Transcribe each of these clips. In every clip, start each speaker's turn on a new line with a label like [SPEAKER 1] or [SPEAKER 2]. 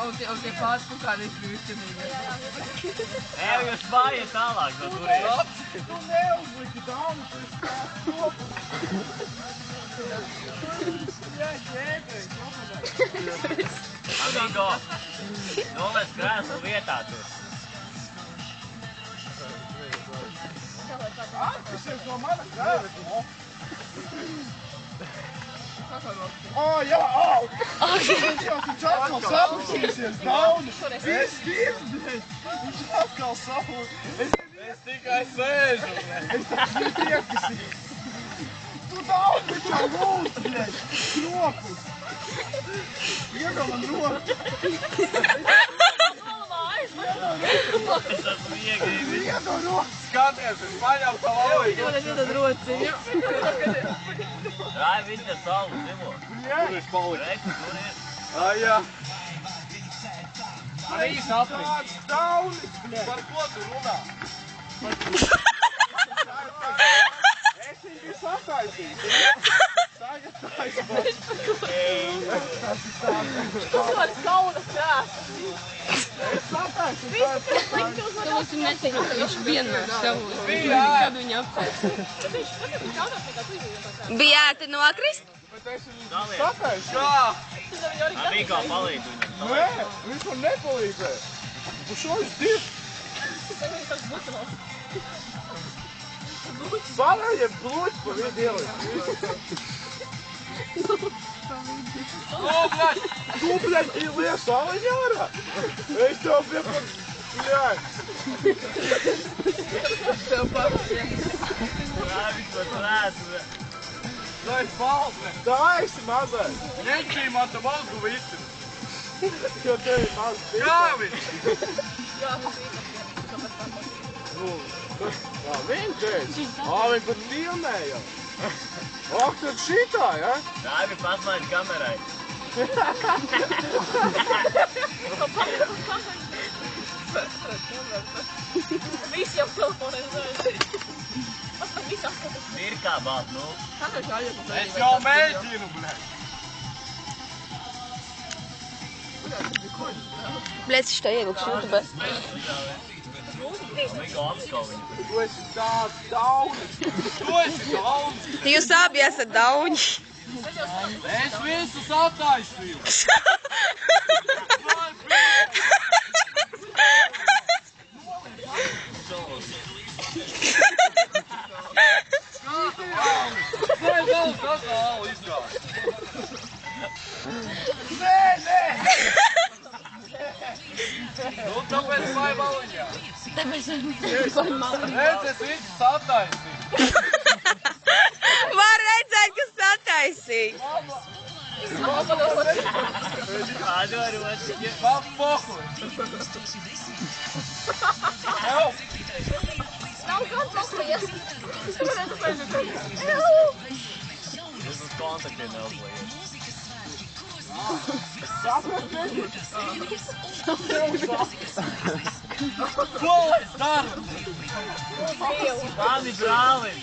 [SPEAKER 1] Un tie pāris pukāni izbrīšķinīgi.
[SPEAKER 2] Ev, jūs mājiet tālāk no turienes.
[SPEAKER 3] Tu neuzliki daunu, tu esi kopu. Jā, ķēpēji, kopumā.
[SPEAKER 2] Amigo, novēc krēslu vietā tur.
[SPEAKER 3] Atkusies no mana krēsla. Jā, jau viņš atkal sapusīsies dauni. Viss, bļeļ. Viņš atkal sapusīsies.
[SPEAKER 4] Es tikai sēžu.
[SPEAKER 3] Es taču nepiekasīju. Tu dauni, viņš jau lūdz, bļeļ. Krokus. Iedod man roku.
[SPEAKER 2] Es esmu iegribi.
[SPEAKER 3] Iedod roku.
[SPEAKER 4] Skaties, es paņemu tavu auliņu.
[SPEAKER 1] Man iedod rociņu.
[SPEAKER 2] Rāj, viņš te salu zimo.
[SPEAKER 4] Tur viņš palika.
[SPEAKER 2] Reiks, tur ir.
[SPEAKER 4] Jā.
[SPEAKER 2] Arī sapri.
[SPEAKER 4] Tāds daunis. Par ko tu runā?
[SPEAKER 3] Es viņu biju sataisījis. Tagad taisot.
[SPEAKER 1] Tas var kaunas krāsas.
[SPEAKER 3] Es sataisīju.
[SPEAKER 1] Tāpēc viņi neteica, ka viņš vienmēr savu. Kad viņi apēc.
[SPEAKER 5] Bija ērti nokrist?
[SPEAKER 3] Bet es viņu sataisīju.
[SPEAKER 4] Jā.
[SPEAKER 2] Amigo, palīdz viņam.
[SPEAKER 3] Nē, viņš man nepalīdzēja. Un šo es divu. Pārējiem bluķi pa vidu ielikt. Tu, bļaļ, lies aliņā ārā? Es tev piepad, bļaļ.
[SPEAKER 1] Tev pats.
[SPEAKER 2] Rāj, viņš pat krēslu.
[SPEAKER 4] Tā ir palme.
[SPEAKER 3] Tā esi mazais.
[SPEAKER 4] Ņemšī man tam algu visu.
[SPEAKER 3] Jo tev ir maz bļaļ.
[SPEAKER 4] Jāvis.
[SPEAKER 3] Jā, viņš esi. Viņi pat filmē jau. Ak, tad šitā, ja?
[SPEAKER 2] Rāj, viņš pasmaiņas kamerai.
[SPEAKER 1] Visi jau telefonē zēs.
[SPEAKER 2] Ir kā bāt, nu.
[SPEAKER 4] Es jau mēģinu, bļaļ.
[SPEAKER 5] Bļēc, viņš tā ievilkšu YouTube.
[SPEAKER 2] Amigo, apskau viņu.
[SPEAKER 3] Tu esi tāds daunis.
[SPEAKER 4] Tu esi daunis.
[SPEAKER 5] Jūs abi esat dauņi.
[SPEAKER 4] Es visus attaisīju. Nē, vēl tas alu izgāja.
[SPEAKER 3] Nē!
[SPEAKER 4] Nu, tāpēc vai maliņā.
[SPEAKER 1] Tāpēc
[SPEAKER 4] Es visus attaisīju.
[SPEAKER 5] Var redzēt, kas sataisīja.
[SPEAKER 2] Kādu ar ociņu?
[SPEAKER 4] Man pohuj. Help.
[SPEAKER 1] nav kāds paskries.
[SPEAKER 2] Jūs uz kontaktiem neuzliet.
[SPEAKER 4] Ko es daru?
[SPEAKER 2] Mani brāli!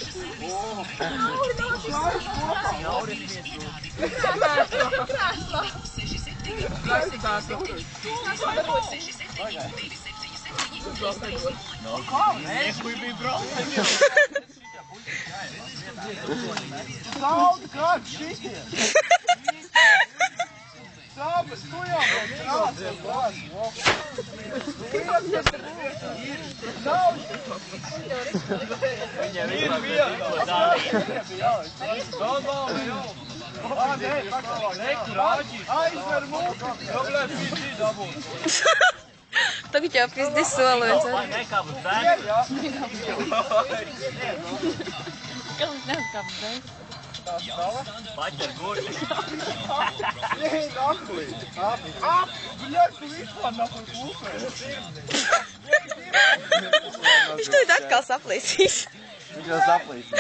[SPEAKER 2] Nekuj bija brāli!
[SPEAKER 3] Daudz kāds šitie! Tāpēc tu jau kāds ir kāds, jo?
[SPEAKER 2] Viņam ir viena dārīja.
[SPEAKER 3] Aizver mūsu!
[SPEAKER 5] Tagad jau pizdi solojums.
[SPEAKER 2] Vai nekā būs bērni?
[SPEAKER 1] Kāpēc neatkāpes dēļ?
[SPEAKER 2] Paķer gurķi.
[SPEAKER 3] Ej, naklī! Ap! Bļaļ, tu vispār nav par kūpē!
[SPEAKER 5] Viņš tūlīt atkal saplīsīs.
[SPEAKER 4] Viņš jau saplīsīs.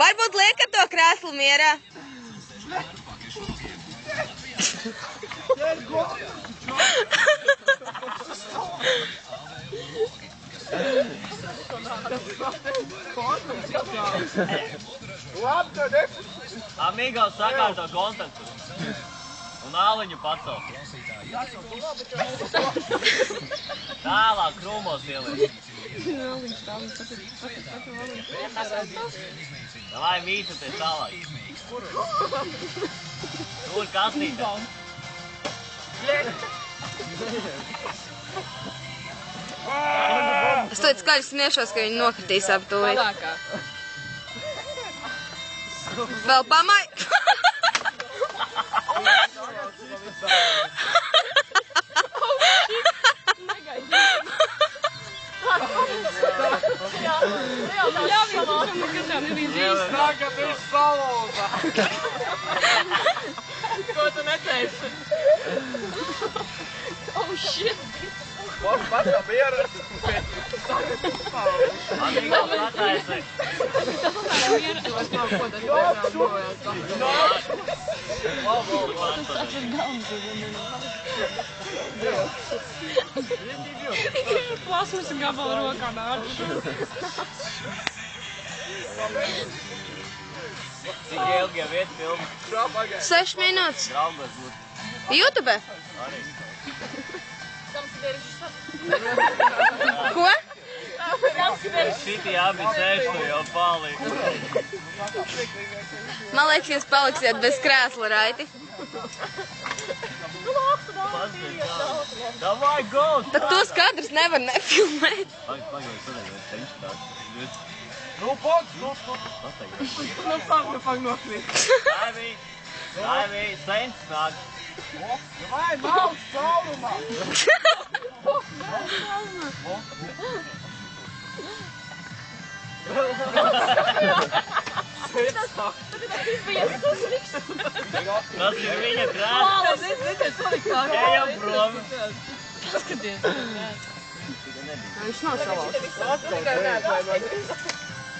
[SPEAKER 5] Varbūt liekat to krēslu mierā.
[SPEAKER 3] Labi, to nepu.
[SPEAKER 2] Amigos sakārto kontaktus. Un āliņu pacelt. Tālāk krūmos ieliek. Davai mīsaties tālāk. Tur kastītē.
[SPEAKER 5] Es ļoti skaļi smiešos, ka viņi nokritīs ap tūlīt.
[SPEAKER 1] Palākā.
[SPEAKER 5] Vēl pamai...
[SPEAKER 1] Jā, viņš nekad tā nebija dzīves.
[SPEAKER 3] Tagad viņš salūza.
[SPEAKER 1] Ko tu neteici? Oh, shit!
[SPEAKER 3] Mums pats miera.
[SPEAKER 2] Amigos sataisi.
[SPEAKER 1] Plasmasa gabala rokā nāk.
[SPEAKER 2] Cik ilgi jau iet filmu?
[SPEAKER 5] 6 minūtes.
[SPEAKER 2] Draugos būt.
[SPEAKER 5] YouTube?
[SPEAKER 2] Arī.
[SPEAKER 5] Ko?
[SPEAKER 2] Šitie abi sēž tu jau palī.
[SPEAKER 5] Man liekas, jūs paliksiet bez krēsla, raiti.
[SPEAKER 2] Davai, go!
[SPEAKER 5] Tak tos kadrus nevar nefilmēt.
[SPEAKER 2] Pagaid, sadēļ, viņš tāds.
[SPEAKER 3] Nu, poks, nu.
[SPEAKER 1] Pag nokrīt.
[SPEAKER 2] Daivī, sens nāk.
[SPEAKER 3] Vai, nav caurumā.
[SPEAKER 2] Tas ir viņa krēsls. Ejam prom.
[SPEAKER 1] Paskaties. Viņš nav salausis.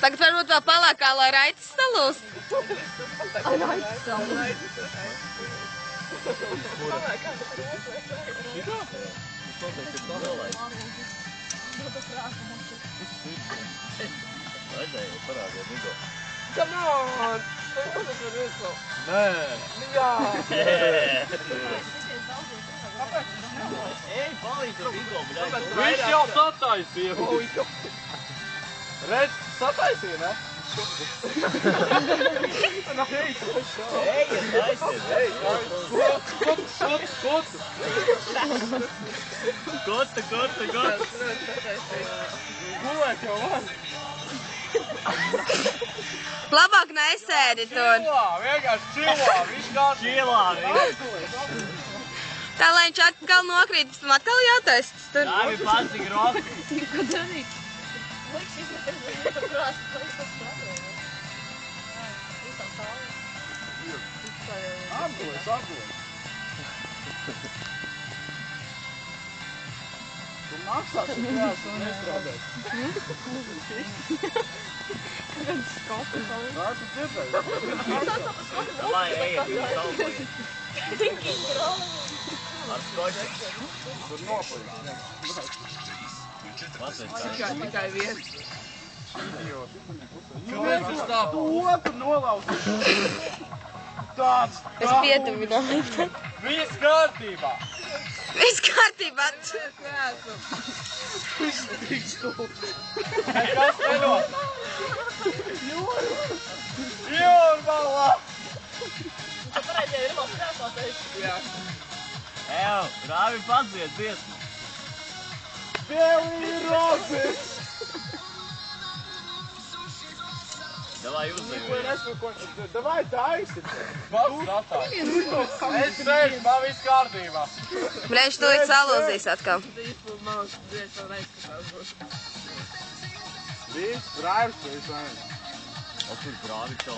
[SPEAKER 5] Tagad varbūt vēl palākā, lai raitis salūst.
[SPEAKER 2] Vajadzēja parādīt, Nigo.
[SPEAKER 3] Come on.
[SPEAKER 2] Nē.
[SPEAKER 3] Jā.
[SPEAKER 2] Ej, palīdz ar Nigo, bļaļ.
[SPEAKER 4] Viņš jau sataisīja. Redz, sataisīja, ne?
[SPEAKER 2] Ej, taisiet. Kotu.
[SPEAKER 3] Gulēt jau var.
[SPEAKER 5] Labāk neizsēdi tur.
[SPEAKER 3] Čilā, vienkārši čilā. Viņš kā
[SPEAKER 2] Čilā, viņš.
[SPEAKER 5] Tā, lai viņš atkal nokrīt, pēc tam atkal jātaistas tur.
[SPEAKER 2] Dāvi pats ir roka.
[SPEAKER 1] Ko darīt?
[SPEAKER 3] apgulis. Tu maksāsi krēsu un nestrādāt. Nā, tu dzirdēji.
[SPEAKER 2] Davai, ejiet, jūs salbojiet. Ar skoči.
[SPEAKER 3] Tur noplīd.
[SPEAKER 1] Tikai viens.
[SPEAKER 3] Kāpēc tā? Tu otru nolauzi. Tāds.
[SPEAKER 5] Es pietuvināju.
[SPEAKER 3] Viss kārtībā.
[SPEAKER 5] Viss kārtībā.
[SPEAKER 3] Kas nenot? Jūrmalā.
[SPEAKER 2] Ev, Rāvi padzied dziesmu.
[SPEAKER 3] Tev ir rozes.
[SPEAKER 2] Davai uzdeviet.
[SPEAKER 3] Davai taisi. Valsts atāji. Es sēžu, man viss kārtībā.
[SPEAKER 5] Brēž tūlīt salūzīs atkal.
[SPEAKER 3] Viss, Raivs, viss.
[SPEAKER 2] O, tur Rāvi tev.